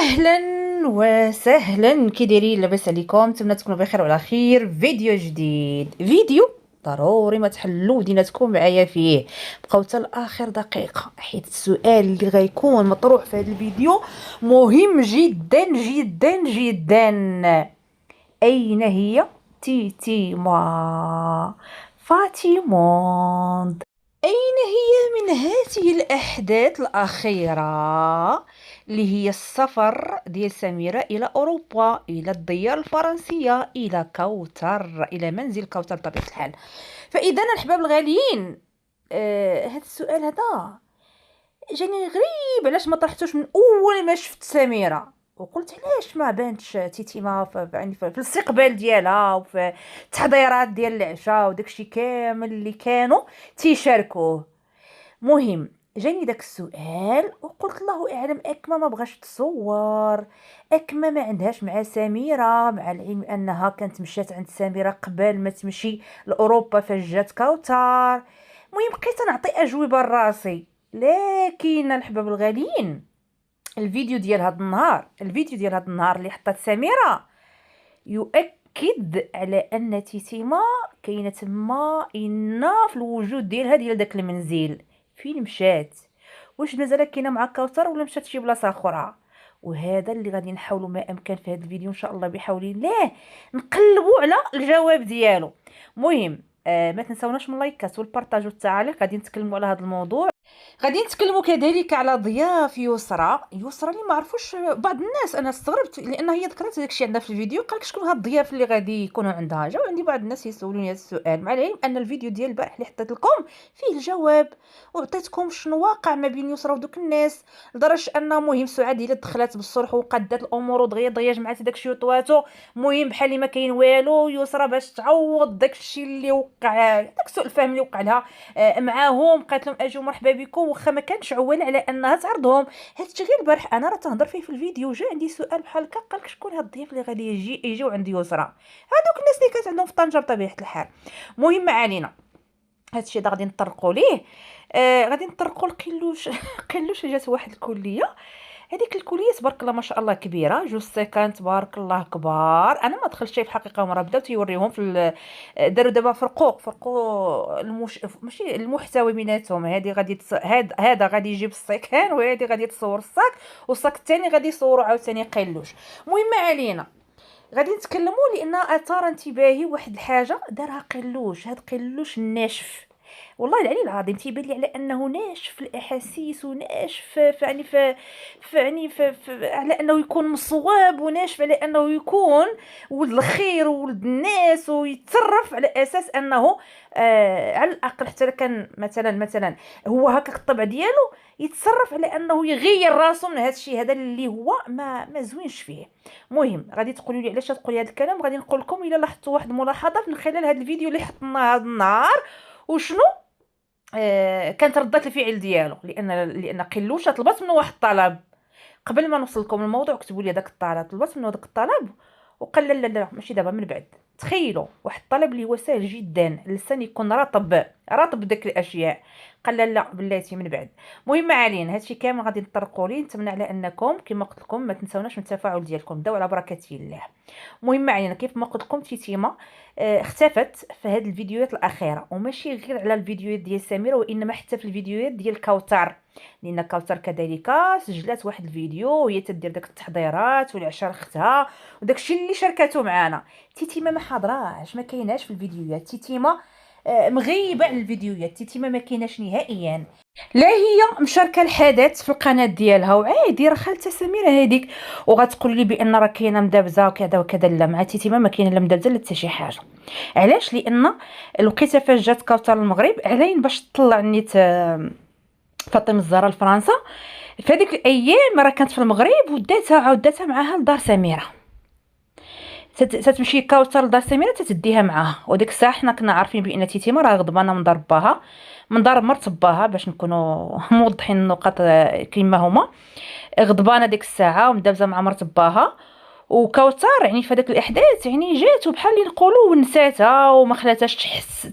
اهلا وسهلا، كي دايرين؟ لاباس عليكم؟ نتمنى تكونوا بخير وعلى خير. فيديو جديد، فيديو ضروري ما تحلوا وديناتكم معايا فيه. بقاو حتى لاخر دقيقه حيت السؤال اللي غيكون مطروح في هذا الفيديو مهم جدا جدا جدا. اين هي تيتيما فاطمه؟ أين هي من هذه الأحداث الأخيرة اللي هي السفر ديال سميرة إلى أوروبا، إلى الديار الفرنسية، إلى كوثر، إلى منزل كوثر بطبيعة الحال. فإذا الأحباب الغاليين، هذا السؤال هذا جاني غريب. علاش ما طرحتوش من أول ما شفت سميرة؟ وقلت علاش ما بانتش تيتيما يعني في الاستقبال ديالها وفي التحضيرات ديال العشاء وداكشي كامل اللي كانوا تيشاركوه. مهم، جاني داك السؤال وقلت الله اعلم، اكما ما بغاش تصور، اكما ما عندهاش مع سميرة، مع العلم انها كانت مشات عند سميرة قبل ما تمشي لاوروبا فجات كوثر. المهم بقيت نعطي اجوبه لراسي، لكن الحباب الغاليين، الفيديو ديال هذا النهار، اللي حطت سميرة يؤكد على ان تيتيما كاينه تما ان في الوجود ديالها ديال داك المنزل. فين مشات؟ واش مازال كاينه مع كوثر ولا مشات شي بلاصه اخرى؟ وهذا اللي غادي نحاولوا ما امكن في هذا الفيديو ان شاء الله بحول الله نقلبوا على الجواب ديالو. مهم، ما تنساوناش من اللايكات والبارطاج والتعاليق. غادي نتكلموا على هذا الموضوع. غادي نتكلموا كذلك على ضياف يسرى اللي ما عرفوش بعض الناس. انا استغربت لان هي ذكرت داكشي عندها في الفيديو، قالك شكون هاد الضياف اللي غادي يكونوا عندها. جاو عندي بعض الناس يسولوني هذا السؤال، مع العلم ان الفيديو ديال البارح اللي حطيت لكم فيه الجواب وعطيتكم شنو واقع ما بين يسرى ودوك الناس، لدرجه ان مهم سعاد هي دخلت بالصلح وقدات الامور ودغيا دغيا جمعات داكشي وطواتو. مهم بحال اللي ما كاين والو، يسرى باش تعوض داكشي اللي وقع، داك سوء الفهم اللي وقع لها معاهم، قالت لهم اجوا مرحبا بكم، واخا ما كانش عوال على انها تعرضهم. هادشي غير البارح انا راه تهضر فيه في الفيديو. جا عندي سؤال بحال هكا، قالك شكون هاد الضيف اللي غادي يجيو عند يسرى؟ هادوك الناس اللي كانت عندهم في طنجه بطبيعه الحال. مهم، ما علينا، هادشي دا غادي نطرقوا ليه. غادي نطرقوا لقلوش قلوش جات واحد الكليه. هذيك الكليه تبارك الله ما شاء الله كبيره، جوج سكان تبارك الله كبار. انا ما دخلتش في الحقيقه، هما راه بداو تيوريهم في داروا دابا فرقوا ماشي المحتوى بيناتهم. هذه غادي هذا غادي يجيب السكان، وهذه غادي تصور الصاك، والصاك الثاني غادي يصوروا عاوتاني قلوش. المهم، ما علينا، غادي نتكلموا لان اثار انتباهي واحد الحاجه دارها قلوش. هاد قلوش ناشف، والله العلي العظيم تيبان لي على انه ناشف في الاحاسيس وناشف على انه يكون مصواب، وناشف على انه يكون ولد الخير وولد الناس، ويتصرف على اساس انه على الاقل حتى كان مثلا هو هكاك الطبع ديالو، يتصرف على انه يغير راسه من هذا الشيء هذا اللي هو ما زوينش فيه. مهم، غادي تقولوا لي علاش تقولي هذا الكلام. غادي نقول لكم الا لاحظتوا واحد الملاحظه من خلال هذا الفيديو اللي حطنا هذا النهار، وشنو كانت ردة الفعل ديالو. لان قلوشه طلبت منه واحد الطلب قبل ما نوصل لكم الموضوع. كتبوا لي داك الطلب، طلبت منه داك الطلب وقال لا لا لا ماشي دابا، من بعد. تخيلوا واحد الطلب اللي هو سهل جدا، اللسان يكون رطب داك الاشياء، قال لا لا بلاتي من بعد. مهم، ما علينا، هادشي كامل غادي نطرقوا ليه. نتمنى على انكم كما قلت لكم ما تنساوناش من التفاعل ديالكم، داو على بركه الله. مهم، ما علينا، كيف ما قلت لكم تيتيما اختفت في هذه الفيديوهات الاخيره، وماشي غير على الفيديوهات ديال سميره، وانما حتى في الفيديوهات ديال كوثر، لان كوثر كذلك سجلت واحد الفيديو وهي تدير داك التحضيرات والعشاء اختها وداكشي اللي شاركته معنا. تيتيما ما حاضراش، ما كايناش في الفيديوهات. تيتيما مغيبه على الفيديوهات. تيتيما ما كايناش نهائيا، لا هي مشاركه الحدث في القناه ديالها وعادي راه خالته سميره هذيك. وغتقول لي بان راه كاينه مدابزه وكذا وكذا. لا، مع تيتيما ما كاينه لا مدابزه لا حتى شي حاجه. علاش؟ لان الوقيته فاش جات كوثر المغرب علين باش تطلع نيت فاطمه الزهراء لفرنسا، في هذيك الايام راه كانت في المغرب وداتها معاها لدار سميره. تتمشي كوثر لدار سميره تتديها معاها. وديك الساعه حنا كنا عارفين بان تيتيما راه غضبانه من دار باها، من دار مرت باها، باش نكونوا موضحين النقط كيما هما. غضبانه ديك الساعه ومدابزه مع مرت باها، وكوثر يعني في هذاك الاحداث يعني جات وبحال اللي نقولوا ونساتها وما خلاتهاش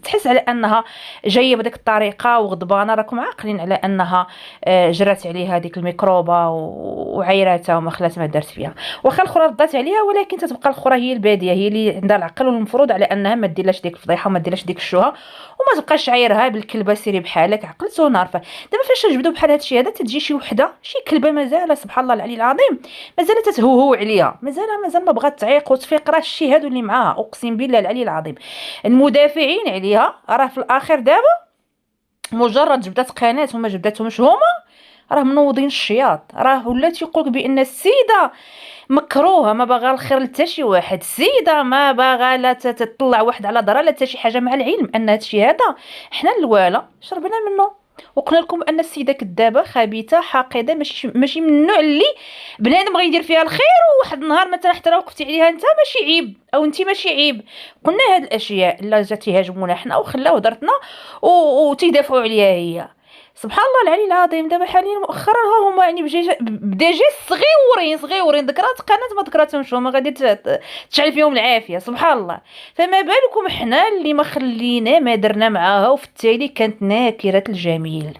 تحس على انها جايه بهذيك الطريقه وغضبانه. راكم عاقلين على انها جرات عليها هذيك الميكروبه وعيراتها وما خلات ما دارت فيها. واخا الاخرى ردات عليها ولكن تتبقى الاخرى هي الباديه، هي اللي عندها العقل والمفروض على انها ما ديرلاش ديك الفضيحه وما ديرلاش ديك الشوهه وما تبقاش عايرها بالكلبه سيري بحالك عقلت ونار. دابا فاش نجبدوا بحال هذا الشيء هذا تجي شي وحده شي كلبه مازال سبحان الله العلي العظيم مازال تتهوهو عليا، مازال ما بغات تعيق وتفيق راه الشيء هادو اللي معاها اقسم بالله العلي العظيم المدافعين عليها راه في الاخر دابا مجرد جبدات قناه وما جبداتهمش هما راه منوضين الشياط. راه ولات يقولك بان السيده مكروهه ما باغا الخير لتا شي واحد، السيده ما باغا لا تطلع واحد على ضرر لا حتى شي حاجه، مع العلم ان هادشي هذا حنا الوالا شربنا منه وقلنا لكم ان السيده كذابه خبيثه حاقده ماشي من النوع اللي بنادم غيدير فيها الخير وواحد النهار مثلا حتى لو وقفتي عليها انت ماشي عيب او انت ماشي عيب. قلنا هاد الاشياء لا جات يهاجمونا حنا وخلاو هضرتنا وتيدافعوا عليها هي. سبحان الله العلي العظيم دابا حاليا مؤخرا ها هما يعني بديجي صغيورين ذكرات قناه ما ذكراتهمش هما غادي تشعل فيهم العافيه سبحان الله. فما بالكم حنا اللي ما خلينا ما درنا معاها وفي التالي كانت ناكره الجميل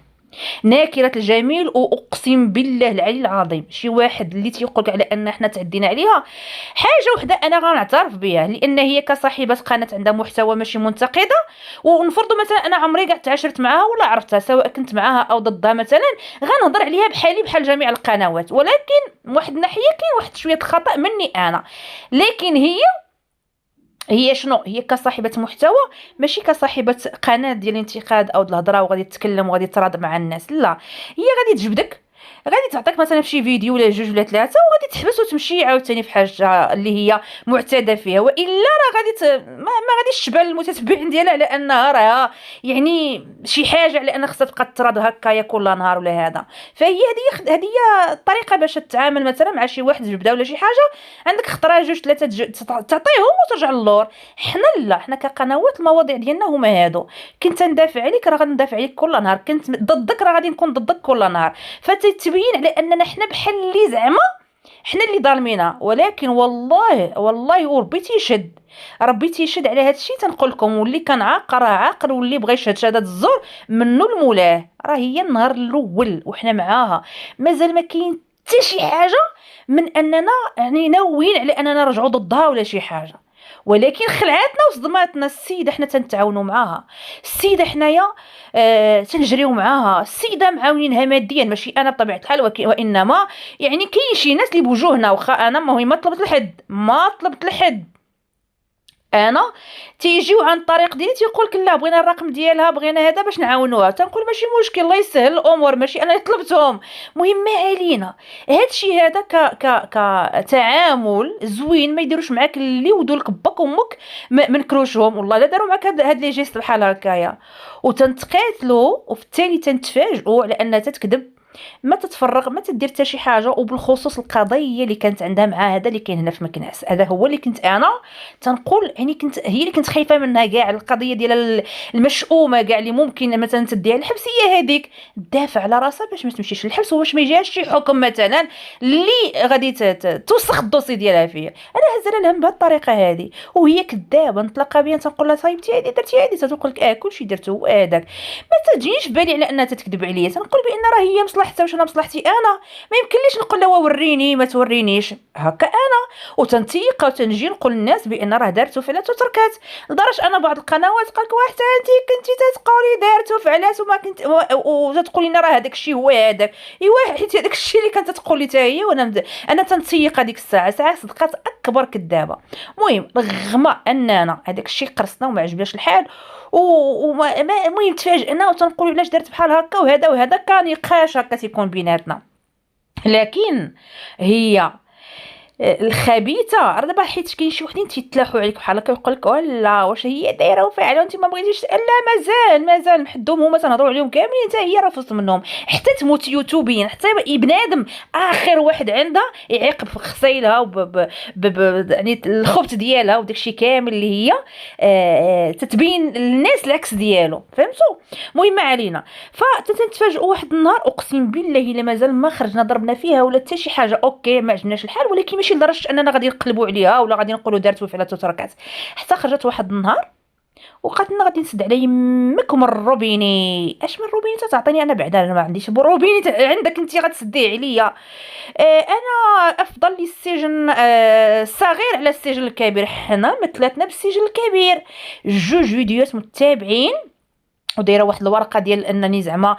ناكره الجميل. واقسم بالله العلي العظيم شي واحد اللي تيقولك على ان احنا تعدينا عليها حاجه وحده انا غنعترف بها لان هي كصاحبه قناه عندها محتوى ماشي منتقده ونفرضوا مثلا انا عمري قعدت عاشرت معاها ولا عرفتها سواء كنت معاها او ضدها مثلا غنهضر عليها بحالي بحال جميع القنوات. ولكن واحد الناحيه كاين واحد شويه خطا مني انا، لكن هي شنو هي كصاحبه محتوى ماشي كصاحبه قناه ديال الانتقاد او الهضره وغادي تتكلم وغادي تراض مع الناس. لا هي غادي تجبدك غادي تعطيك مثلا في شي فيديو ولا جوج ولا ثلاثه وغادي تحبس وتمشي عاوتاني في حاجه اللي هي معتاده فيها، والا راه ما غاديش تشبع المتتبعين ديالها على انها راه يعني شي حاجه على ان خصها تبقى تراض هكايا كل نهار ولا هذا. فهي هذه الطريقه باش تتعامل مثلا مع شي واحد جبده ولا شي حاجه عندك خطره جوج ثلاثه تعطيهم وترجع للور. حنا لا حنا كقنوات المواضيع ديالنا هما هادو، كنت ندافع عليك راه غندافع عليك كل نهار، كنت ضدك راه غادي نكون ضدك كل نهار. فتتبين على اننا حنا بحال اللي زعما حنا اللي ظالمينها. ولكن والله وربي تيشد على هذا الشيء تنقول لكم واللي كان عاق راه عاقل واللي بغى يشهد شهاده الزور منه المولاه. راه هي النهار الاول وحنا معاها مازال ما كاين حتى شي حاجه من اننا يعني ناويين على اننا نرجعوا ضدها ولا شي حاجه، ولكن خلعاتنا وصدماتنا. السيده حنا تنتعاونوا معاها، السيده حنايا تنجريو معاها، السيده معاونينها ماديا ماشي انا بطبيعه الحال وانما يعني كاين شي ناس اللي بوجوهنا واخا انا ما طلبت لحد انا تيجيو عن طريق ديالي تيقولك لا بغينا الرقم ديالها بغينا هذا باش نعاونوها، تنقول ماشي مشكل الله يسهل الامور ماشي انا طلبتهم. مهم ما علينا هادشي هذا كتعامل زوين ما يديروش معاك اللي ودولك باك وامك ما نكروشهم والله لا داروا معاك هاد لي جيست بحال هكايا وتنتقاتلوا وفي التالي تنتفاجئوا على انها تكذب ما تتفرغ ما تدير حتى شي حاجه. وبالخصوص القضيه اللي كانت عندها مع هذا اللي كاين هنا في مكناس هذا هو اللي كنت انا تنقول يعني هي اللي كنت خايفه منها كاع القضيه ديال المشؤومه كاع اللي ممكن مثلا تديها الحبس هي هذيك دافع على راسها باش ما تمشيش للحبس وباش ما يجيهاش شي حكم مثلا اللي غادي توسخ الدوسي ديالها فيا. انا هزها الهم بهذه الطريقه هذه وهي كذابه نتلاقى بها تنقول لها صايبتي هذه درتي هذه تتقول لك كلشي درته هو هذاك ما تجيش بالي على انها تكذب عليا. تنقول بان راه هي مصلحتها واش انا مصلحتي انا ما يمكنليش نقول لها وريني ما تورينيش هكا انا وتنتيق وتنجي نقول للناس بان راه دارت وفعلت وتركات. لدرجه انا بعض القنوات قالك واحد انت كنتي تتقولي دارت وفعلت وما كنت وتقولي لنا راه هذاك الشيء هو هذاك ايوا حيت هذاك الشيء اللي كانت تقولي حتى هي وانا تنتيق هذيك الساعه صدقات اكبر كذابه. المهم رغم اننا هذاك الشيء قرصنا وما عجبناش الحال المهم تفاجئنا وتنقولوا علاش درت بحال هكا وهذا كان نقاش هكا تيكون بيناتنا. لكن هي الخبيثه راه دابا حيت كاين شي وحدين تيتلاحوا عليك بحال هكا ويقول لك ولا واش هي دايره وفاعله وانت ما بغيتيش لا مازال محدهم هما تنهضروا عليهم كاملين حتى هي راه فزت منهم حتى تموت يوتيوبيا حتى بنادم اخر واحد عندها يعيق بخصيلها يعني الخبط ديالها وداكشي كامل اللي هي تتبين للناس العكس ديالو فهمتوا. المهم ما علينا فتتفاجئوا واحد النهار اقسم بالله الا مازال ما خرجنا ضربنا فيها ولا حتى شي حاجه اوكي ما عجبناش الحال ولكن ماشي لدرجه اننا غادي نقلبوا عليها ولا غادي نقولوا دارت وفعلت وتركات. حتى خرجت واحد النهار وقالت لنا غادي نسد على يمك من الروبيني. اش من روبيني تعطيني انا بعدا؟ انا ما عنديش روبيني عندك انت غتسديه عليا. انا افضل لي السجن الصغير على السجن الكبير. حنا مثلاتنا بالسجن الكبير، جوج فيديوهات متتابعين ودايره واحد الورقه ديال انني زعما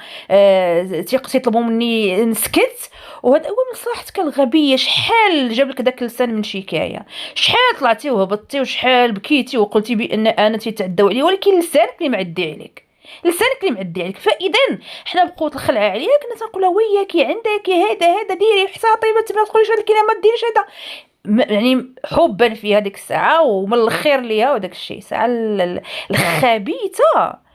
تيطلبوا مني نسكت. وهذا هو من صراحتك الغبيه. شحال جاب لك داك اللسان من شكايه؟ شحال طلعتي وهبطتي وشحال بكيتي وقلتي بان انا تيتعداو عليا، ولكن لسانك اللي معدي عليك، لسانك اللي معدي عليك. فاذا حنا بقوه الخلعه عليا كنا تنقولها وياكي عندك هذا ديري احتياطي ما تقوليش هاد الكلمه، ما ديريش هذا. يعني حبا في هذيك الساعه ومن الخير ليها وداك الشيء الساعه الخبيثه.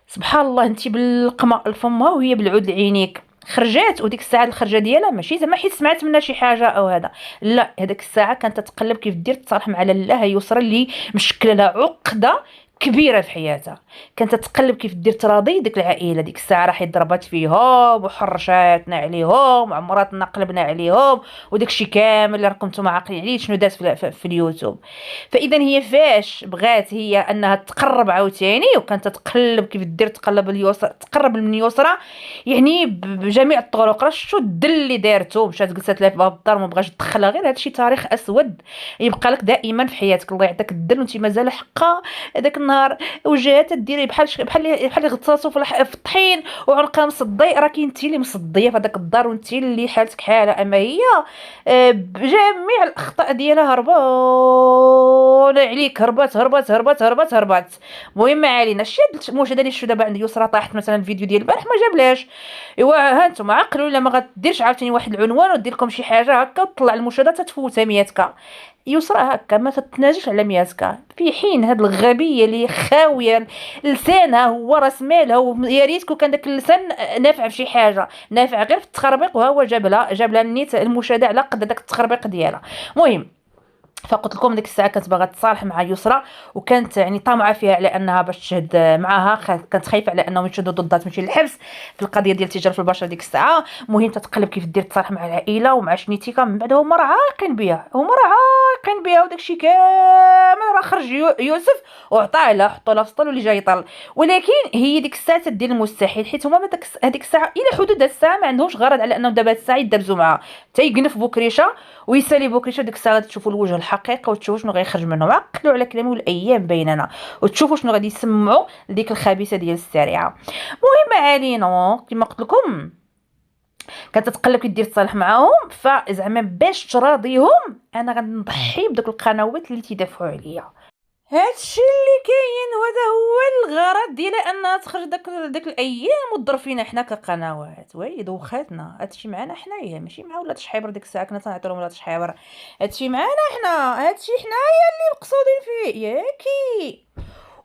سبحان الله، انت بالقمه لفمها وهي بالعود لعينيك. خرجات وديك الساعه الخرجه ديالها ماشي زعما حيت سمعت منها شي حاجه او هذا، لا، هذيك الساعه كانت تتقلب كيف دير تصالح مع لاله يسرى اللي مشكله لها عقده كبيره في حياتها. كانت تتقلب كيف دير تراضي ديك العائله. ديك الساعه راح ضربات فيهم وحرشاتنا عليهم وعمراتنا قلبنا عليهم وداك الشيء كامل اللي راكم نتوما عاقلين عليه شنو دات في اليوتيوب. فاذا هي فاش بغات هي انها تقرب عاوتاني وكانت تتقلب كيف دير تقلب اليسرى، تقرب من اليسرى يعني بجميع الطرق. راه شو الدل اللي دارته؟ مشات جلست لها في باب الدار ما بغاش تدخلها. غير هادشي تاريخ اسود يبقى لك دائما في حياتك. الله يعطيك الدل وانت مازال حقا داك النهار وجات ديري بحال غطاسو في الطحين وعنقها مصدي. راكي انت اللي مصديه في هذاك الدار وانت اللي حالتك حاله. اما هي بجميع الاخطاء ديالها هربان عليك، هربات. المهم ما علينا. شي المشاهده اللي شفتو دابا عند يسرى طاحت مثلا الفيديو ديال البارح ما جابلاش. ايوا ها انتم عقلوا الا ما غديرش عاوتاني واحد العنوان ودير لكم شي حاجه هكا تطلع المشاهدات تتفوتها 100 يسرى هكا ما تتناجش على 100 في حين هاد الغبيه اللي خاويه لسانها هو راس مالها. ويا ريت كون كان داك اللسان نافع في شي حاجه، نافع غير في التخربيق، وها هو جاب لها النيت المشاهده على قد داك التخربيق ديالها. المهم فقلت لكم ديك الساعه كانت باغا تصالح مع يسرى وكانت يعني طامعه فيها على انها باش تشهد معاها. كانت خايفه على انهم يشدوا ضدها تمشي للحبس في القضيه ديال تجاره البشر ديك الساعه. المهم تتقلب كيف دير تصالح مع العائله ومع شنيتيكا. من بعد هما راه عاقين بها وداك الشيء كامل راه خرج يوسف وعطاه لها، حطوا لها في السطل واللي جاي يطل. ولكن هي ديك الساعه تدير المستحيل حيت هما هذيك الساعه الى حدود هاد الساعه ما عندهمش غرض على انهم دابا هاد الساعه يدبزوا معاها. تيقنف بوكريشه ويسالي بوكريشه. ديك الساعه غادي تشوفوا الوجه الحقيقه وتشوفوا شنو غيخرج منهم. عقلوا على كلامي والايام بيننا وتشوفوا شنو غادي يسمعوا لديك الخبيثه ديال السريعه. المهم علينا كما قلت لكم كانت تتقلب كي دير تصالح معاهم. فزعما باش تراضيهم انا غنضحي بدوك القنوات اللي تيدافعوا عليا. هادشي اللي كاين وهذا هو الغرض ديالها انها تخرج داك الايام وتضر فينا حنا كقنوات. وي دوخاتنا. هادشي معنا حنايا ماشي مع ولاد شحيبر. ديك الساعه كنا تنعطيو لهم ولاد شحيبر. هادشي معنا حنا، هادشي حنايا اللي مقصودين فيه ياكي.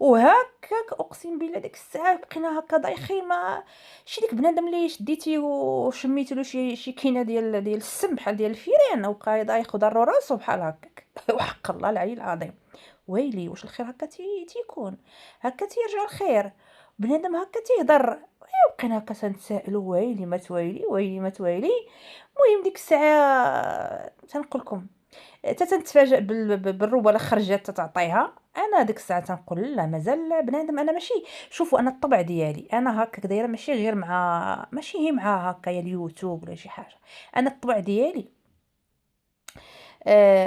وهكاك اقسم بالله ديك الساعه بقينا هكا دايخين. ما شي ديك بنادم اللي شديتي وشميتي له شي كينه ديال السم بحال ديال الفيران وبقى دايخ ودار راسو بحال هكاك. وحق الله العلي العظيم ويلي واش الخير هكا تيكون هكا تيرجع الخير بنادم هكا تيهضر. بقينا هكا تنتسائلوا ويلي ما تويلي. المهم ديك الساعه تنقول لكم تنتفاجئ بالروبه اللي خرجت تتعطيها. انا ديك الساعه تنقول لا مازال بنادم. انا ماشي شوفوا انا الطبع ديالي انا هكا دايره ماشي غير ماشي هي مع هكا يا اليوتيوب ولا شي حاجه. انا الطبع ديالي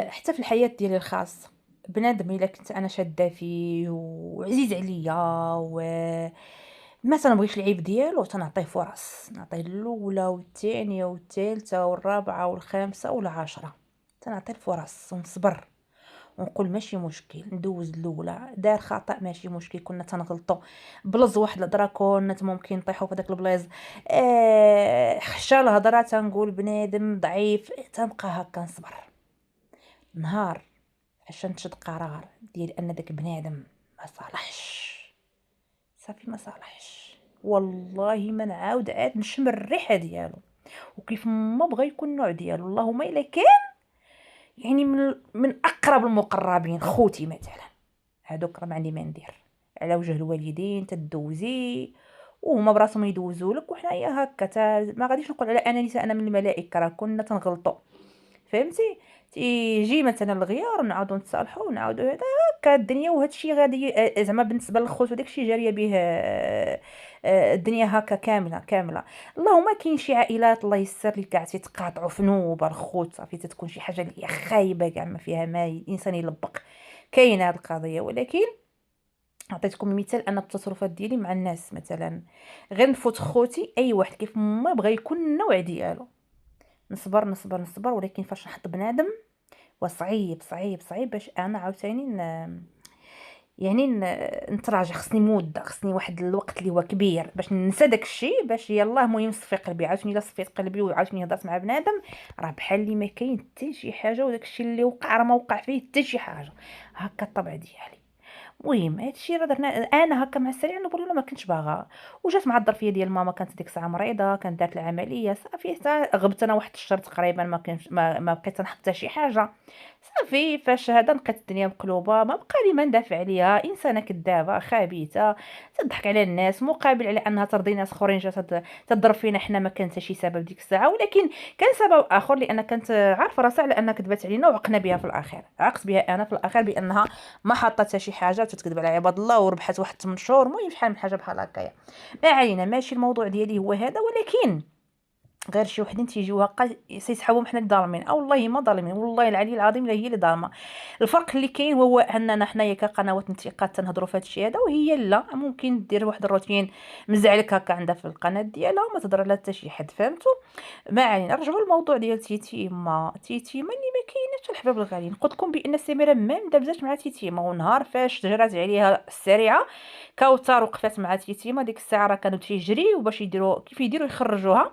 حتى في الحياه ديالي الخاصه بنادم الا كنت انا شاده فيه وعزيز عليا و ما تنبغيش العيب ديالو تنعطيه فرص، نعطيه الاولى والثانيه والثالثه والرابعه والخامسه والعاشره. تنعطيه الفرص ونصبر ونقول ماشي مشكل ندوز الاولى. دار خطا ماشي مشكل، كنا تنغلطوا بلز واحد الهضره كنا ممكن نطيحوا في داك البلايص. خشى الهضره تنقول بنادم ضعيف تنبقى هكا نصبر. نهار عشان تشد قرار ديال ان داك بنادم ما صالحش صافي ما صالحش والله ما نعاود عاد نشم الريحه ديالو وكيف ما بغى يكون النوع ديالو. اللهم الا كان يعني من اقرب المقربين خوتي مثلا هادوك راه ما عندي ما ندير على وجه الوالدين تدوزي وهما براسهم يدوزوا لك وحنايا هكا ما غاديش نقول على انا نساء انا من الملائكه راه كنا تنغلطوا فهمتي؟ تيجي مثلا الغيار نعاودو نتصالحوا ونعاودو هذا هكا الدنيا، وهذا الشيء غادي زعما بالنسبه للخوت وداك الشيء جاريه به الدنيا هكا كامله كامله. اللهم كاين شي عائلات الله يسر لي كاع تيتقاطعوا في نوبه الخوت، صافي تتكون شي حاجه اللي هي خايبه كاع ما فيها ما الانسان يلبق. كاينه هذه القضيه، ولكن عطيتكم مثال ان التصرفات ديالي مع الناس مثلا غير نفوت خوتي اي واحد كيف ما بغى يكون النوع ديالو، نصبر نصبر نصبر، ولكن فاش نحط بنادم وصعيب صعيب صعيب باش انا عاوتاني يعني نتراجع. خصني مده، خصني واحد الوقت اللي هو كبير باش ننسى داك الشيء، باش يلاه المهم نصفي قلبي. عاوتاني الا صفيت قلبي وعاوتاني هضرت مع بنادم راه بحال اللي ما كاين حتى شي حاجه، وداك الشيء اللي وقع راه ما وقع فيه حتى شي حاجه. هكا الطبع ديالي. المهم هادشي راه درنا انا هكا مع السريع نقول له ما كنتش باغا. وجات مع الظرفيه ديال ماما، كانت ديك الساعه مريضه، كانت دارت العمليه صافي، حتى غبت انا واحد الشهر تقريبا، ما كنتش ما بقيت نحط حتى شي حاجه. صافي فاش هذا لقيت الدنيا مقلوبه، ما بقى لي ما ندافع عليها، انسانه كذابه خبيثه تضحك على الناس، مقابل على انها ترضي ناس اخرين جات تضرب فينا حنا، ما كان حتى شي سبب ديك الساعه. ولكن كان سبب اخر، لان كانت عارفه راسها على انها كذبت علينا، وعقنا بها في الاخير، عقت بها انا في الاخير بانها ما حاطه حتى شي حاجه وتتكذب على عباد الله، وربحت واحد 8 شهور. المهم شحال من حاجه بحال هكايا. ما علينا، ماشي الموضوع ديالي هو هذا، ولكن غير شي وحدين تيجيو هكا سيسحبوا حنا اللي ظالمين، او والله ما ظالمين، والله العلي العظيم لا هي اللي ظالمه. الفرق اللي كاين هو اننا حنايا كقنوات انتقاد تنهضروا في هذا الشيء هذا، وهي لا، ممكن دير واحد الروتين مزعلك هكا عندها في القناه ديالها وما تهضر على حتى شي حد، فهمتوا؟ ما علينا. نرجعوا للموضوع ديال تيتيما. تيتيما اللي ما كايناش الحباب الغاليين. قلت لكم بان سميره ما مدابزاش مع تيتيما، ونهار فاش جرات عليها السريعه كوثر وقفات مع تيتيما، ديك الساعه راه كانوا تيجريو باش يديروا كيف يديروا يخرجوها،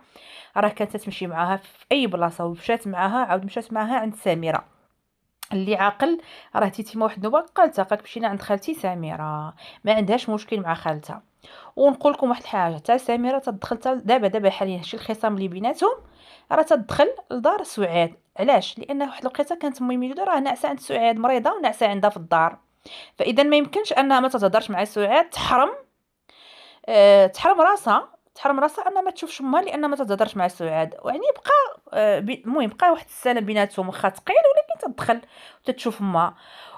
راه كانت تمشي معاها في اي بلاصه، ومشات معاها عاود مشات معاها عند سميره. اللي عاقل راه تيتيما واحد النوبه قالتها، قالك مشينا عند خالتي سميره، ما عندهاش مشكل مع خالتها. ونقول لكم واحد الحاجه، حتى سميره تدخل دابا حاليا شي الخصام اللي بيناتهم، راه تدخل لدار سعاد. علاش؟ لان واحد الوقيته كانت امي ميجوده راه ناعسه عند سعاد، مريضه وناعسه عندها في الدار، فاذا ما يمكنش انها ما تتهضرش مع سعاد، تحرم راسها، تحرم راسها انها ما تشوفش امها لان ما تتهضرش مع سعاد. يعني بقى المهم بقى واحد السلام بيناتهم واخا ثقيل، ولكن تدخل وتتشوف امها.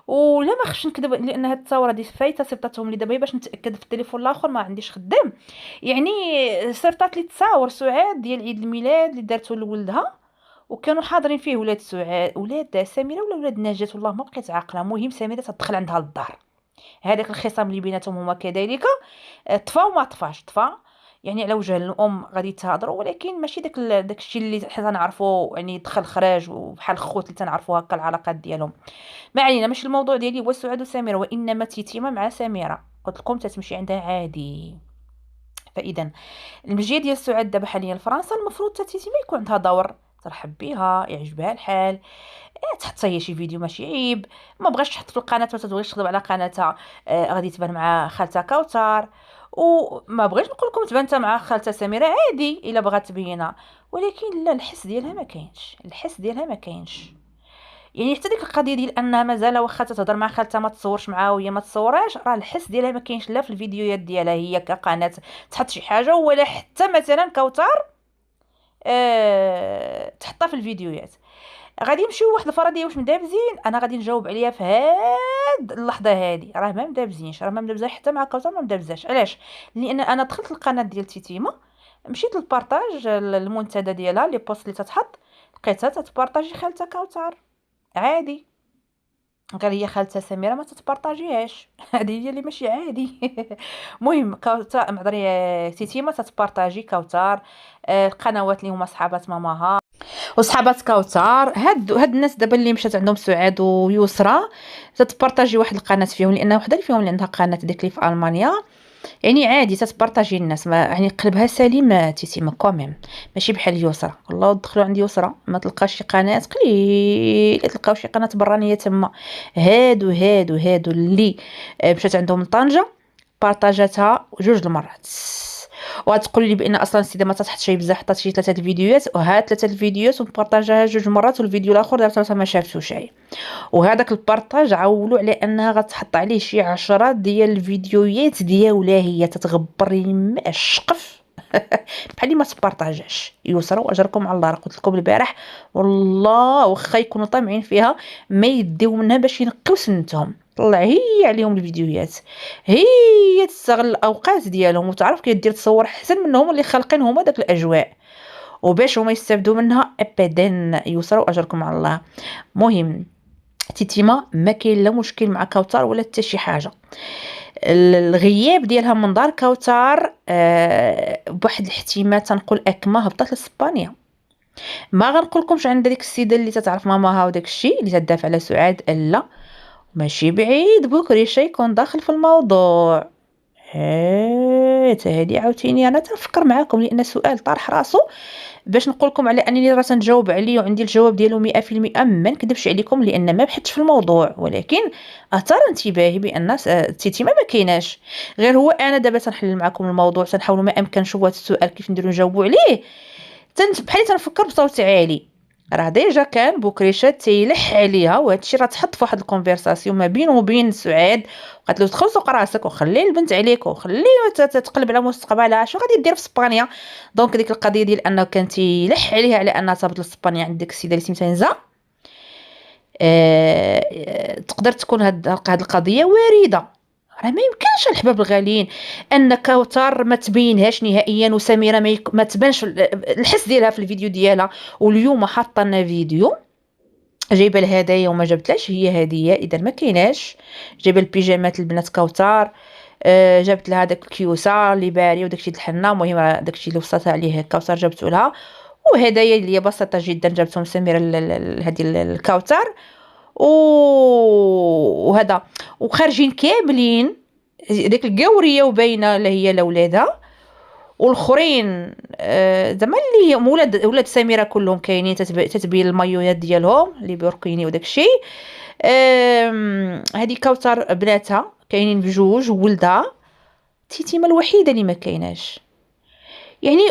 ولا ما خفش نكذب، لان هاد الثوره دي فايته صيفطتهم لي دابا باش نتاكد في التليفون الاخر ما عنديش خدام. يعني صيفطات لي تصاور سعاد ديال عيد الميلاد اللي دارته لولدها، وكانوا حاضرين فيه ولاد سعاد، ولاد سميره ولا ولاد نجاة، والله ما بقيت عاقله. المهم سميره تدخل عندها للدار، هذاك الخصام اللي بيناتهم هما كذلك طفى وما طفاش، طفى يعني على وجه الام غادي تهضروا، ولكن ماشي داك الشيء اللي حنا تنعرفوا، يعني دخل خراج وبحال الخوت اللي تنعرفوا هكا العلاقات ديالهم. ما علينا، ماشي الموضوع ديالي هو سعاد وسميره، وانما تيتيما مع سميره. قلت لكم تتمشي عندها عادي. فاذا المجيه ديال سعاد دابا حاليا لفرنسا، المفروض تيتيما يكون عندها دور، ترحب بها، يعجبها الحال، تحط هي شي فيديو ماشي عيب. ما بغاش تحط في القناه، ما تبغيش تخدم على قناتها، غادي تبان مع خالتها كوثر. وما بغيش نقول لكم تبان حتى مع خالتها سميره، عادي الا بغات تبينها، ولكن لا، الحس ديالها ما كاينش، الحس ديالها ما كاينش. يعني حتى ديك القضيه ديال انها مازال واخا تهضر مع خالتها ما تصورش معاها وهي ما تصورهاش، راه الحس ديالها ما كاينش لا في الفيديوهات ديالها هي كقناه تحط شي حاجه، ولا حتى مثلا كوثر تحطها في الفيديوهات. غادي يمشيو واحد الفرضيه واش مدابزين، انا غادي نجاوب عليها في هاد اللحظه هادي، راه ما مدابزينش، راه ما مدابزه حتى مع كوثر، ما مدابزاش. علاش؟ لان انا دخلت القناه ديال تيتيما، مشيت للبارطاج المنتدى ديالها، لي بوست اللي تتحط، لقيتها تتبارطاجي خالتها كوثر عادي، غير هي خالتها سميره ما تتبارطاجيهاش هذه هي اللي ماشي عادي. المهم كوثر معذري تيتيما تتبارطاجي كوثر، القنوات اللي هما صحابات ماماها وصحابات كوثر، هاد الناس دابا اللي مشات عندهم سعاد ويسرى تتبارطاجي واحد القناه فيهم، لان وحده اللي فيهم اللي عندها قناه ديك اللي في المانيا، يعني عادي تتبارطاجي الناس، ما يعني قلبها سليم تيتيما كوميم، ماشي بحال يسرى. والله دخلوا عند يسرى ما تلقاش شي قناه، قليل تلقاو شي قناه برانيه تما. هادو اللي مشات عندهم طنجه بارطاجاتها جوج المرات، وغتقولي لي بان اصلا السيده ما تحط شي بزاف، حطات شي 3 الفيديوهات، وها 3 الفيديوهات وبارطاجاها جوج مرات، والفيديو الاخر دارتها ما شافتوش هي. وهذاك البارطاج عولوا على انها غتحط عليه شي 10 ديال الفيديوهات ديالها هي تتغبر ما الشقف. بحال اللي ما تبارطاجاش. يسرى واجركم على الله، راه قلت لكم البارح والله واخا يكونوا طامعين فيها ما يديو منها باش ينقيو سنتهم. طلع هي عليهم الفيديوهات، هي تستغل الاوقات ديالهم وتعرف كيف دير تصور احسن منهم اللي خالقين هما داك الاجواء، وباش هما يستافدوا منها ابدا. يسرى واجركم على الله. مهم تيتيما ما كاين لا مشكل مع كوثر ولا حتى شي حاجه. الغياب ديالها من دار كوثر بواحد الاحتمال تنقول اكما هبطت لاسبانيا. ما غنقولكمش عند ديك السيده اللي تتعرف ماماها وداك الشيء اللي تدافع على سعاد، لا ماشي بعيد بكري يكون داخل في الموضوع. هادي عاوتاني انا تنفكر معاكم لان السؤال طرح راسو باش نقول لكم على انني راه تنجاوب عليه وعندي الجواب ديالو 100%. ما نكذبش عليكم لان ما بحثتش في الموضوع، ولكن اثار انتباهي بان تيتيما ما كايناش. غير هو انا دابا تنحلل معكم الموضوع، تنحاول ما امكن نشوف هذا السؤال كيف نديرو نجاوبوا عليه. بحال تنفكر بصوت عالي. راه ديجا كان بوكريشه تيلح عليها، وهذا الشيء راه تحط في واحد الكونفرساسيون ما بينه وبين سعاد، قالت له دخل سوق راسك وخلي البنت عليك وخلي تقلب على مستقبلها، شنو غادي دير في اسبانيا. دونك ديك القضيه ديال انه كان تيلح عليها على انها تهبط لاسبانيا عند ديك السيده اللي سميتها نزا، تقدر تكون هاد القضيه وارده. راه ما يمكنش الحباب الغاليين ان كوثر ما تبينهاش نهائيا، وسميره ما تبانش الحس ديالها في الفيديو ديالها. واليوم حاطه لنا فيديو جايبه الهدايا وما جابتلاش هي هديه، اذا ما كايناش. جايبه البيجامات البنات كوثر، جابت لها داك الكيوسه اللي باري وداكشي د الحنه. المهم داكشي اللي وصلتها عليه كوثر جابته لها، وهدايا اللي هي بسيطه جدا جابتهم سميره هذه الكوثر وهذا. وخارجين كاملين ديك القوريه وباينه اللي هي لاولادها، والاخرين زعما اللي هم ولاد سميره كلهم كاينين تتبين المايوات ديالهم اللي بيركيني وداك الشيء. هذه كوثر بناتها كاينين بجوج وولدها. تيتيما الوحيده اللي ما كايناش. يعني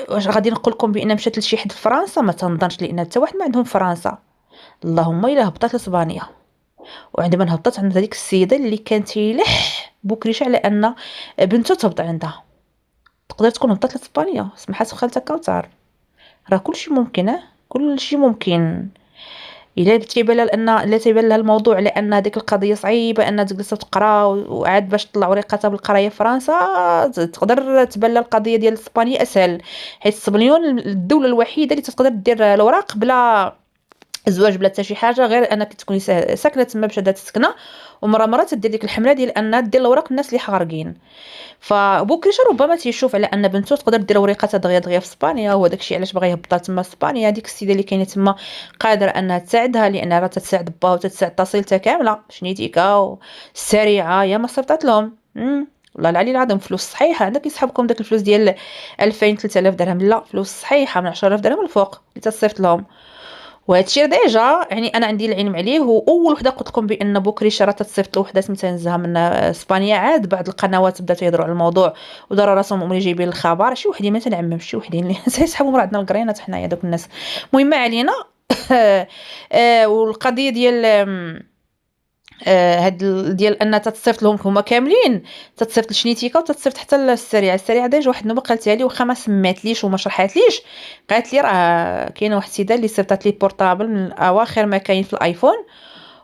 واش غادي نقول لكم بان مشات لشي حد في فرنسا؟ ما تنظنش، لان حتى واحد ما عندهم فرنسا. اللهم الا هبطت لاسبانيا. وعندما هبطت عند هذيك السيده اللي كانت يلح بكريش على ان بنته تهبط عندها، تقدر تكون هبطت لاسبانيا سمحات خالتها كوثر. راه كلشي ممكن، كلشي ممكن. الا تيبان لها لا تيبان لها الموضوع لان هذيك القضيه صعيبه انها تجلس تقرا وعاد باش تطلع ورقتها بالقرايه في فرنسا، تقدر تبان لها القضيه ديال اسبانيا اسهل، حيت اسبانيون الدوله الوحيده اللي تقدر دير الاوراق بلا الزواج بلا حتى شي حاجه، غير انك تكوني ساكنه تما باش هدا تسكنه، ومره تدير ديك الحمله ديال انها دير الاوراق الناس اللي خارجين. فبوكريش ربما تيشوف على ان بنته تقدر دير وريقتها دغيا في اسبانيا، هو داكشي علاش بغى يهبطها تما اسبانيا. هذيك السيده اللي كاينه تما قادره انها تساعدها، لان راه تتساعد باها وتتساعد تصيلتها كامله شنيتيكا والسريعه يا ما صيفطات لهم. والله العلي العظيم فلوس صحيحه. عندك يسحبكم داك الفلوس ديال 2000 3000 درهم، لا فلوس صحيحه من 10000 درهم الفوق اللي تصيفط لهم. وهذا الشيء ديجا يعني انا عندي العلم عليه. واول وحده قلت لكم بان بوكريش راه تصيفط له وحده سميتها نزها من اسبانيا، عاد بعض القنوات بدات يهضروا على الموضوع وداروا راسهم هما اللي جايبين الخبر. شي وحدين ما تنعمم، شي وحدين اللي تيسحبوا من عندنا القرينات حنايا دوك الناس. المهم ما علينا. والقضيه ديال هاد ديال ان تتصيفط لهم هما كاملين، تتصيفط لشنيتيكا وتتصيفط حتى السريعه ديجا. واحد النوبه قالتها لي واخا ما سمعتليش وما شرحاتليش، قالت لي راه كاينه واحد السيده اللي صيفطات لي بورطابل من اواخر ما كاين في الايفون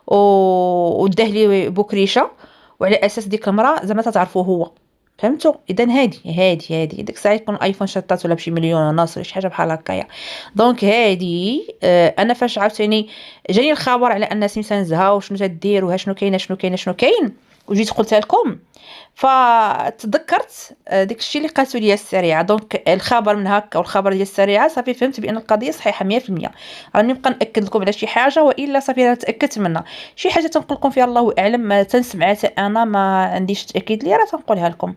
وداه لي بوكريشه، وعلى اساس ديك المراه زعما تعرفوا هو. فهمتوا؟ اذا هادي ديك الساعه يكون ايفون شطات ولا بشي مليون ونص ولا شي حاجه بحال هكايا. دونك هادي انا فاش عاوتاني جاني الخبر على ان سميتها نزها وشنو تدير وها شنو كاين وجيت قلتها لكم، فتذكرت داك الشيء اللي قالتوا لي السريعه. دونك الخبر من هكا والخبر ديال السريعه صافي فهمت بان القضيه صحيحه 100%. راني نبقى ناكد لكم على شي حاجه والا صافي تاكدت منها. شي حاجه تنقول لكم فيها الله اعلم ما تنسمعها انا ما عنديش تاكيد ليها، راه تنقولها لكم.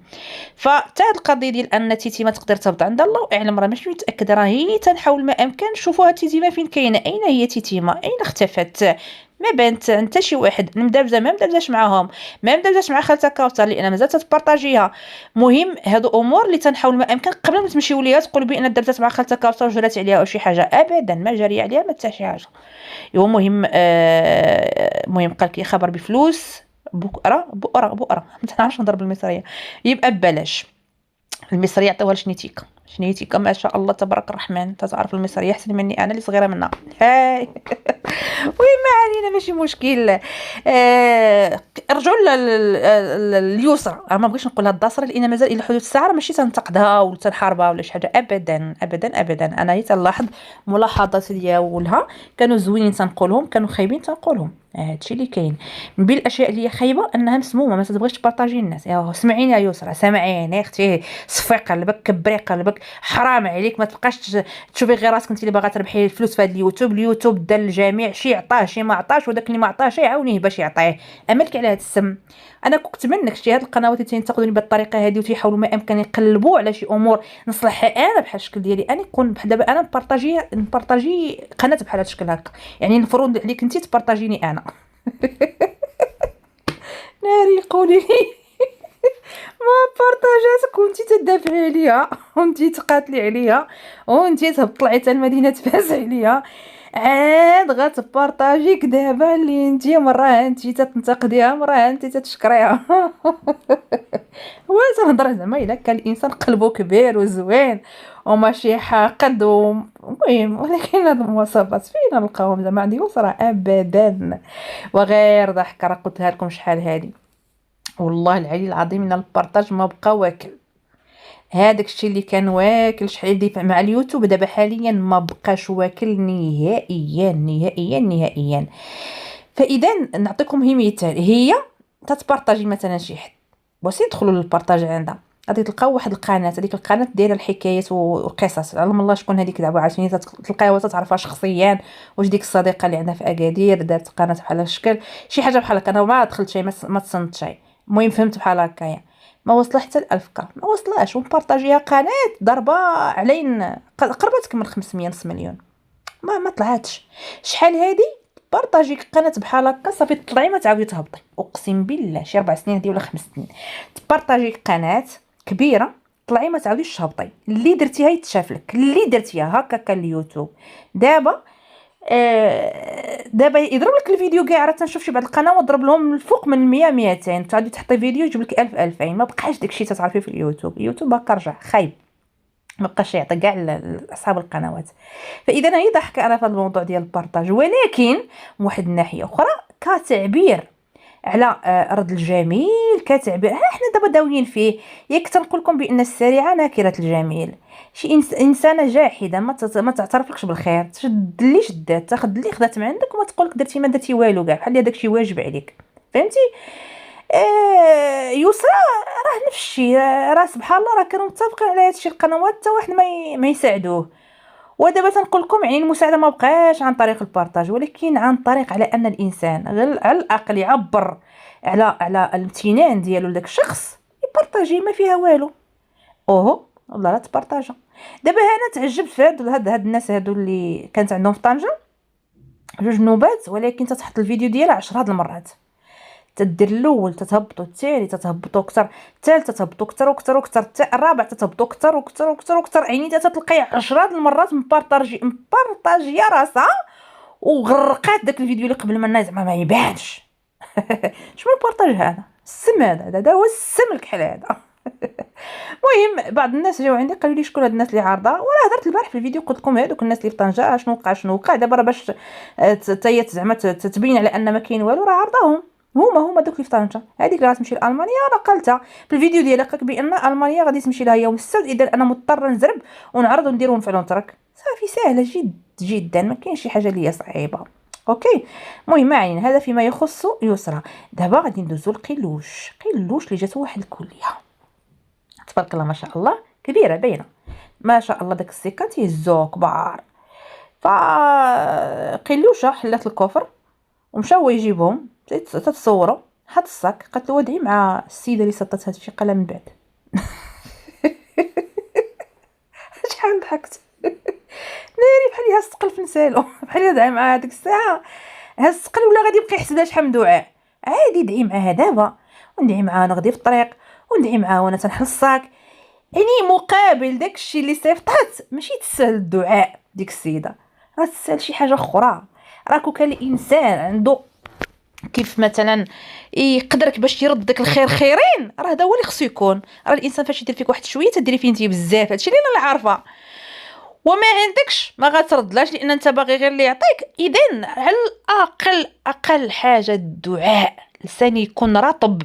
فتا هاد القضيه ديال ان تيتي ما تقدر تهبط عند الله اعلم راه ماشي متاكده، راه هي تنحاول ما امكن نشوفوها تيتيما فين كاينه، اين هي تيتيما، اين اختفت، ما بانت حتى شي واحد. مدابزه ما مدابزاش معاهم، ما مدابزاش مع خالتها كوثر لان مازال تتبارطاجيها. مهم هادو امور اللي تنحاول ما امكن قبل ما تمشيو ليها تقول بان دابزات مع خالتها كوثر وجرات عليها او شي حاجه، ابدا ما جاريه عليها ما حتى شي حاجه. هو مهم مهم قال لي خبر بفلوس بؤره ما تنعرفش نضرب المصريه، يبقى ببلاش. المصريه عطيوها لشنيتيكا شنيتي ما شاء الله تبارك الرحمن، تعرف المصريه احسن مني انا اللي صغيره منها. هاي وما علينا ماشي مشكل. رجعوا اليسرى، انا ما بغيتش نقولها الداسره لان مازال الى حدود الساعه ماشي تنتقدها ولا تنحاربها ولا شي حاجه، ابدا ابدا ابدا. انا هي تنلاحظ ملاحظات ديالها كانوا زوينين تنقولهم، كانوا خايبين تنقولهم. هادشي اللي كاين. من بين الاشياء اللي هي خايبه انها مسمومه، ما تبغيش تبارطاجي الناس. سمعيني يا يسرى، سامعيني اختي، صفي قلبك، كبري قلبك، حرام عليك ما تبقاش تشوفي غير راسك انت اللي باغا تربحي الفلوس في هذا اليوتيوب. اليوتيوب دا للجميع، شي عطاه شي ما عطاش، وداك اللي ما عطاش يعاونيه باش يعطيه. املك على هذا السم. انا كنت منك شتي هاد القنوات اللي تنتقدوني بالطريقه هذه وتيحاولوا ما امكن يقلبوا على شي امور نصلحها انا بحال الشكل ديالي. انا نكون بحال دابا انا نبارطاجي قناه بحال هذا الشكل هكا، يعني المفروض عليك انت تبارطاجيني انا. ناري قولي لي ما بارطاجاتك وانتي تدافعي عليا وانتي تقاتلي عليا وانتي تطلعي حتى المدينه تفاز عليا، عاد غتبارطاجيك دابا اللي انتي مره انتي تنتقديها مره انتي تشكريها. هو تنهضر زعما الا كان الانسان قلبه كبير وزوين وماشي حاقد المهم، ولكن هاد المواصفات فين نلقاهم زعما عندي يسرى ابدا. وغير ضحكه راه قلتها لكم شحال هادي، والله العلي العظيم ان البارطاج ما بقى واكل. هذاك الشيء اللي كان واكل شحال ديفع مع اليوتيوب دابا حاليا ما بقاش واكل نهائيا نهائيا نهائيا. فاذا نعطيكم مثال، هي تتبارطاجي مثلا شي حد بغيتي تدخلوا للبارطاج عندها، غادي تلقاو واحد القناه، هذيك القناه دايره الحكايات والقصص، علم الله شكون هذيك دابا عرفتيني، تلقايها تعرفها شخصيا، واش ديك الصديقه اللي عندها في اكادير دارت قناه بحال الشكل شي حاجه بحال هكا. انا ما دخلت شي ما تصنت شي، المهم فهمت بحال هكايا، ما وصل حتى ل1000 كا ما وصلاش، ومبارطاجيها قناه ضربه علين قربت تكمل 500 نص مليون، ما طلعاتش. شحال هادي بارطاجي قناه بحال هكا صافي تطلعي ما تعاودي تهبطي، اقسم بالله شي 4 سنين هادي ولا 5 سنين تبارطاجي قناه كبيره طلعي ما تعاوديش تهبطي، اللي درتيها يتشاف لك، اللي درتيها هكا كان اليوتيوب. دابا دابا يضرب لك الفيديو كاع، راه تنشوف شي بعض القنوات ضرب لهم الفوق من 100 200، تعاودي تحطي فيديو يجيب لك 1000 2000، ما بقاش داكشي تتعرفي في اليوتيوب. اليوتيوب هكا رجع خايب، ما بقاش يعطي كاع اصحاب القنوات. فاذا هي ضحكه انا في هذا الموضوع ديال البارطاج، ولكن من واحد الناحيه اخرى كتعبير على رد الجميل، كتعبير حنا دابا داويين فيه. ياك تنقول لكم بان السريعه ناكره الجميل، شي انسانه جاحده ما تعترفلكش بالخير، تشد اللي شدات، تاخذ اللي خدات من عندك وما تقولك درتي ما درتي والو كاع، بحال داكشي واجب عليك، فهمتي؟ يسرى راه نفس الشيء، راه سبحان الله راه كانوا متفقين على هادشي القنوات حتى واحد ما يساعدوه. ودابا تنقول لكم يعني المساعده ما بقاش عن طريق البارطاج، ولكن عن طريق على ان الانسان على الاقل يعبر على الامتنان ديالو لذاك الشخص، يبارطاجي ما فيها والو. والله لا تبارطاجا. دابا انا تعجبت في هاد الناس هادو اللي كانت عندهم في طنجه 2 نوبات، ولكن تتحط الفيديو ديالها 10 المرات، تدير الاول تتهبطوا، الثاني تتهبطوا اكثر، الثالث تتهبطوا اكثر واكثر واكثر، الرابع تتهبطوا اكثر واكثر واكثر واكثر، يعني تتلقاي 10 المرات مبارطاجيه راسها وغرقات داك الفيديو اللي قبل منها زعما ما يبانش. شنو البارطاج هذا؟ السم هذا هو السم الكحل هذا. المهم بعض الناس جاو عندي قالوا لي شكون هاد الناس اللي عارضه، وانا هضرت البارح في الفيديو قلت لكم هذوك الناس اللي في طنجه شنو وقع دابا، راه باش تايت زعما تتبين على ان ما كاين والو، راه عارضاهم هما دوك اللي في طنجه. هذيك اللي غتمشي لالمانيا راه قالتها في الفيديو ديالها، قالك بان المانيا غادي تمشي لها يوم السبت، اذا انا مضطره نزرب ونعرض وندير ونفعل ونترك، صافي سهله جدا ما كاينش شي حاجه اللي هي صعيبه. اوكي المهم ما علينا، هذا فيما يخص يسرى. دابا غادي ندوزو لقيلوش اللي جات واحد الكليه تبارك الله ما شاء الله كبيره باينه ما شاء الله، داك السكه تيهزوه كبار. فقيلوشه حلات الكفر ومشى هو يجيبهم، تتصوروا حط الصاك، قالت له ودعي مع السيده اللي سطات هاد الشيء، قالها من بعد. شحال ضحكت. ناري بحال هز الثقل في نسالو، بحال دعي مع هذيك الساعه هز الثقل، ولا غادي يبقى يحسبها شحال دعاء. عادي دعي معها دابا، وندعي معها انا غادي في الطريق، وندعي معها وانا تنحل الصاك، يعني مقابل داكشي اللي صيفطات ماشي تسال الدعاء ديك السيده، راه تسال شي حاجه اخرى. راكو كان الانسان عنده كيف مثلا يقدرك باش يرد داك الخير خيرين، راه هذا هو اللي خصو يكون. راه الانسان فاش يدير فيك واحد شويه تديري فيه انت بزاف، هادشي اللي انا عارفه. وما عندكش ما غتردلاش لان انت باغي غير اللي يعطيك. اذا على اقل حاجه الدعاء، لساني يكون رطب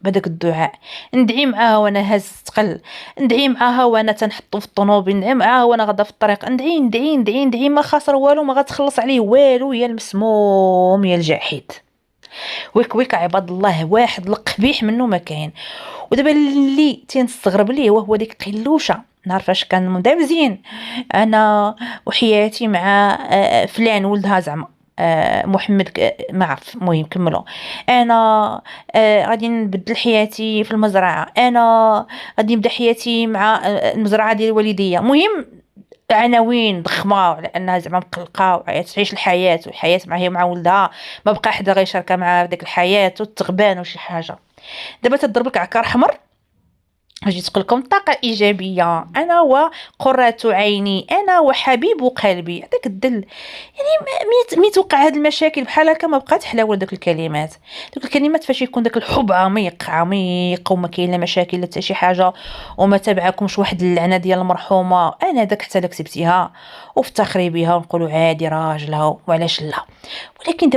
بهذاك الدعاء، ندعي معاها وانا هاز الثقل، ندعي معاها وانا تنحطو في الطوموبيل، ندعي معاها وانا غادا في الطريق، ندعي ندعي ندعي ندعي، ما خاسر والو، ما غتخلص عليه والو، يا المسموم يا الجحيد. ويك ويك عباد الله، واحد القبيح منه ما كاين. ودابا اللي تنستغرب ليه وهو ديك قلوشه، نعرف فاش كان مدابزين انا وحياتي مع فلان ولدها زعما محمد ما عرف، المهم كملوا. انا غادي نبدل حياتي في المزرعه، انا غادي نبدا حياتي مع المزرعه ديال الوالديه، المهم عناوين ضخمه على انها زعما مقلقه وعايش الحياه، والحياه معها هي مع ولدها، ما بقى حدا غيشاركها معها في ديك الحياه، وتغبان وشي حاجه. دابا تضرب لك عكار حمر، اجي تقول لكم طاقه ايجابيه، انا وقرة عيني، انا وحبيب قلبي، هذاك الدل. يعني مي توقع هاد المشاكل بحال هكا ما بقات حلاوه لدوك الكلمات. دوك الكلمات فاش يكون داك الحب عميق عميق وما كاين لا مشاكل حتى شي حاجه، وما تبعكمش واحد اللعنه ديال المرحومه، انا داك حتى لا كتبتيها وافتخري بها ونقولوا عادي راجلها وعلاش لا. ولكن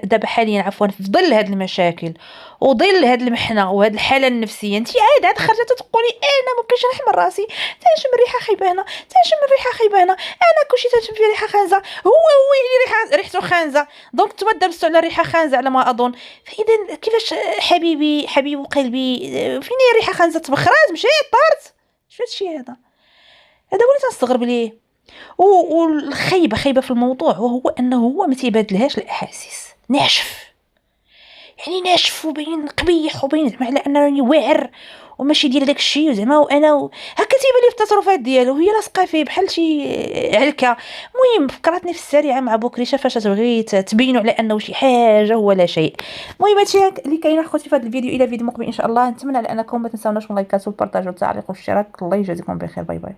دابا حاليا عفوا في ظل هاد المشاكل وظل هاد المحنه وهاد الحاله النفسيه، انت عاد خرجت تقولي انا ما بقيتش نحمل راسي، تنشم الريحه خيبانه، تنشم الريحه خيبانه، انا كلشي تنشم فيه ريحه خانزه، هو اللي ريحته خانزه، دونك نتوما دابستوا على ريحه خانزه على ما اظن. فاذا كيفاش حبيبي حبيب قلبي، فين هي ريحه خانزه؟ تبخرات مشيت طارت، شو هادشي هذا هو اللي تنستغرب ليه. والخيبه خيبه في الموضوع وهو انه هو ما تيبادلهاش الاحاسيس، ناشف، يعني ناشف وبين قبيح وبين زعما على انه راني واعر وماشي ديال داك الشيء زعما، وانا هكا تيبان لي في التصرفات ديالو هي لاصقه فيه بحال شي علكه. المهم فكرتني في السريعه مع بوكريشه فاش تبغي تبينوا على انه شي حاجه ولا شيء. المهم هادشي اللي كاين اخوتي في هذا الفيديو. الى فيديو مقبل ان شاء الله، نتمنى على انكم ما تنساوناش من لايكات والبارطاج والتعليق والاشتراك. الله يجازيكم بخير، باي باي.